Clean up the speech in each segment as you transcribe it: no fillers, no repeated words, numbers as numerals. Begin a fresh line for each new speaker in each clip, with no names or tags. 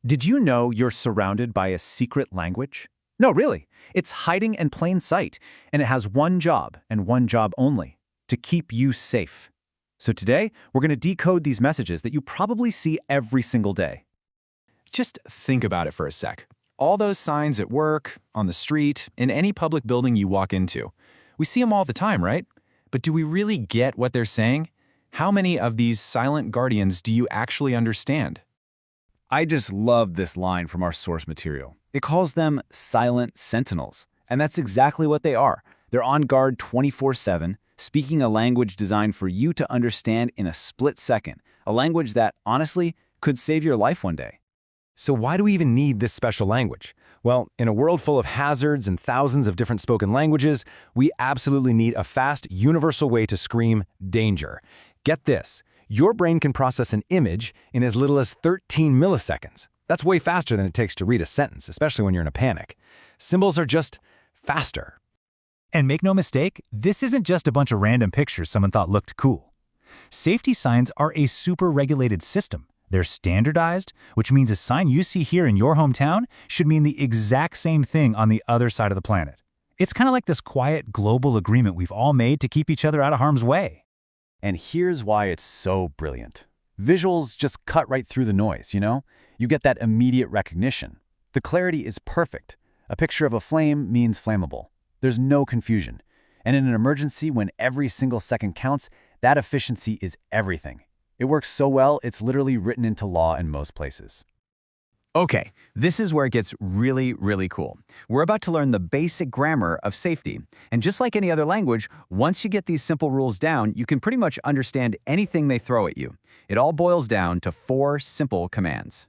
Did you know you're surrounded by a secret language? No, really. It's hiding in plain sight, and it has one job, and one job only, to keep you safe. So today, we're going to decode these messages that you probably see every single day.
Just think about it for a sec. All those signs at work, on the street, in any public building you walk into. We see them all the time, right? But do we really get what they're saying? How many of these silent guardians do you actually understand?
I just love this line from our source material. It calls them silent sentinels, and that's exactly what they are. They're on guard 24/7, speaking a language designed for you to understand in a split second, a language that, honestly, could save your life one day.
So why do we even need this special language? Well, in a world full of hazards and thousands of different spoken languages, we absolutely need a fast, universal way to scream danger. Get this. Your brain can process an image in as little as 13 milliseconds. That's way faster than it takes to read a sentence, especially when you're in a panic. Symbols are just faster.
And make no mistake, this isn't just a bunch of random pictures someone thought looked cool. Safety signs are a super regulated system. They're standardized, which means a sign you see here in your hometown should mean the exact same thing on the other side of the planet. It's kind of like this quiet global agreement we've all made to keep each other out of harm's way.
And here's why it's so brilliant. Visuals just cut right through the noise, you know? You get that immediate recognition. The clarity is perfect. A picture of a flame means flammable. There's no confusion. And in an emergency, when every single second counts, that efficiency is everything. It works so well, it's literally written into law in most places.
Okay, this is where it gets really, really cool. We're about to learn the basic grammar of safety. And just like any other language, once you get these simple rules down, you can pretty much understand anything they throw at you. It all boils down to 4 simple commands.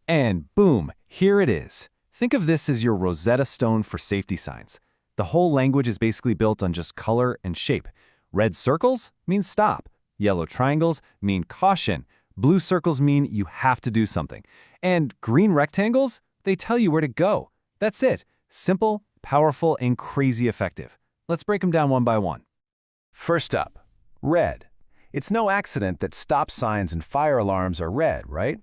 And boom, here it is. Think of this as your Rosetta Stone for safety signs. The whole language is basically built on just color and shape. Red circles mean stop. Yellow triangles mean caution. Blue circles mean you have to do something. And green rectangles, they tell you where to go. That's it. Simple, powerful, and crazy effective. Let's break them down one by one. First up, red. It's no accident that stop signs and fire alarms are red, right?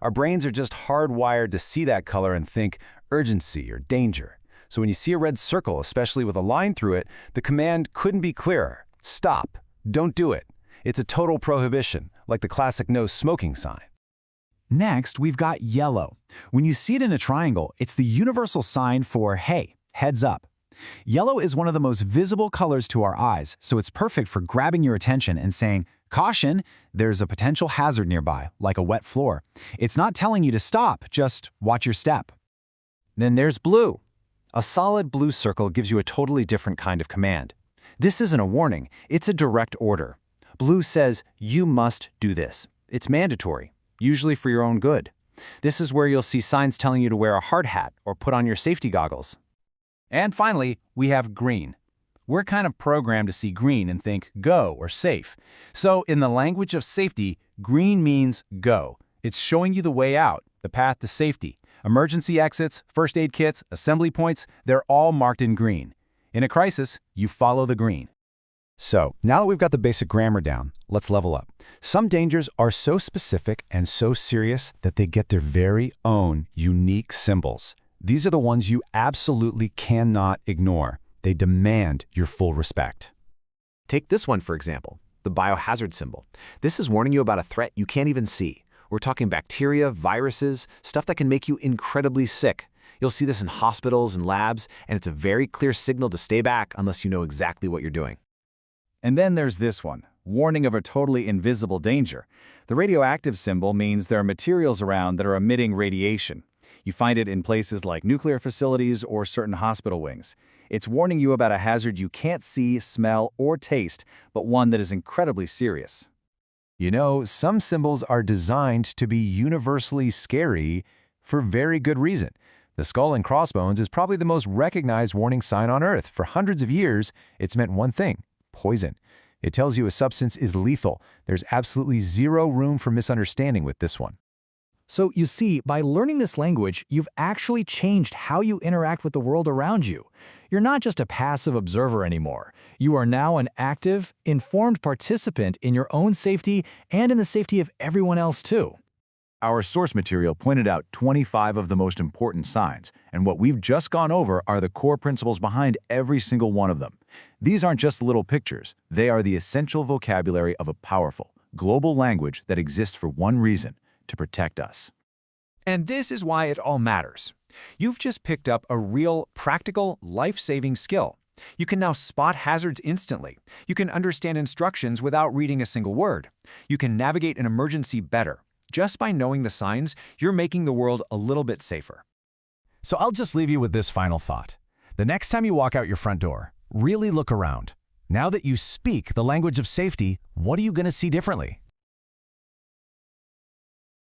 Our brains are just hardwired to see that color and think urgency or danger. So when you see a red circle, especially with a line through it, the command couldn't be clearer. Stop. Don't do it. It's a total prohibition, like the classic no smoking sign.
Next, we've got yellow. When you see it in a triangle, it's the universal sign for, hey, heads up. Yellow is one of the most visible colors to our eyes, so it's perfect for grabbing your attention and saying, caution, there's a potential hazard nearby, like a wet floor. It's not telling you to stop, just watch your step.
Then there's blue. A solid blue circle gives you a totally different kind of command. This isn't a warning, it's a direct order. Blue says, you must do this. It's mandatory, usually for your own good. This is where you'll see signs telling you to wear a hard hat or put on your safety goggles. And finally, we have green. We're kind of programmed to see green and think go or safe. So in the language of safety, green means go. It's showing you the way out, the path to safety. Emergency exits, first aid kits, assembly points, they're all marked in green. In a crisis, you follow the green. So, now that we've got the basic grammar down, let's level up. Some dangers are so specific and so serious that they get their very own unique symbols. These are the ones you absolutely cannot ignore. They demand your full respect.
Take this one, for example, the biohazard symbol. This is warning you about a threat you can't even see. We're talking bacteria, viruses, stuff that can make you incredibly sick. You'll see this in hospitals and labs, and it's a very clear signal to stay back unless you know exactly what you're doing.
And then there's this one, warning of a totally invisible danger. The radioactive symbol means there are materials around that are emitting radiation. You find it in places like nuclear facilities or certain hospital wings. It's warning you about a hazard you can't see, smell, or taste, but one that is incredibly serious.
You know, some symbols are designed to be universally scary for very good reason. The skull and crossbones is probably the most recognized warning sign on Earth. For hundreds of years, it's meant one thing: poison. It tells you a substance is lethal. There's absolutely zero room for misunderstanding with this one.
So you see, by learning this language, you've actually changed how you interact with the world around you. You're not just a passive observer anymore. You are now an active, informed participant in your own safety and in the safety of everyone else too.
Our source material pointed out 25 of the most important signs, and what we've just gone over are the core principles behind every single one of them. These aren't just little pictures, they are the essential vocabulary of a powerful, global language that exists for one reason: to protect us.
And this is why it all matters. You've just picked up a real, practical, life-saving skill. You can now spot hazards instantly. You can understand instructions without reading a single word. You can navigate an emergency better. Just by knowing the signs, you're making the world a little bit safer.
So I'll just leave you with this final thought. The next time you walk out your front door, really look around. Now that you speak the language of safety, what are you going to see differently?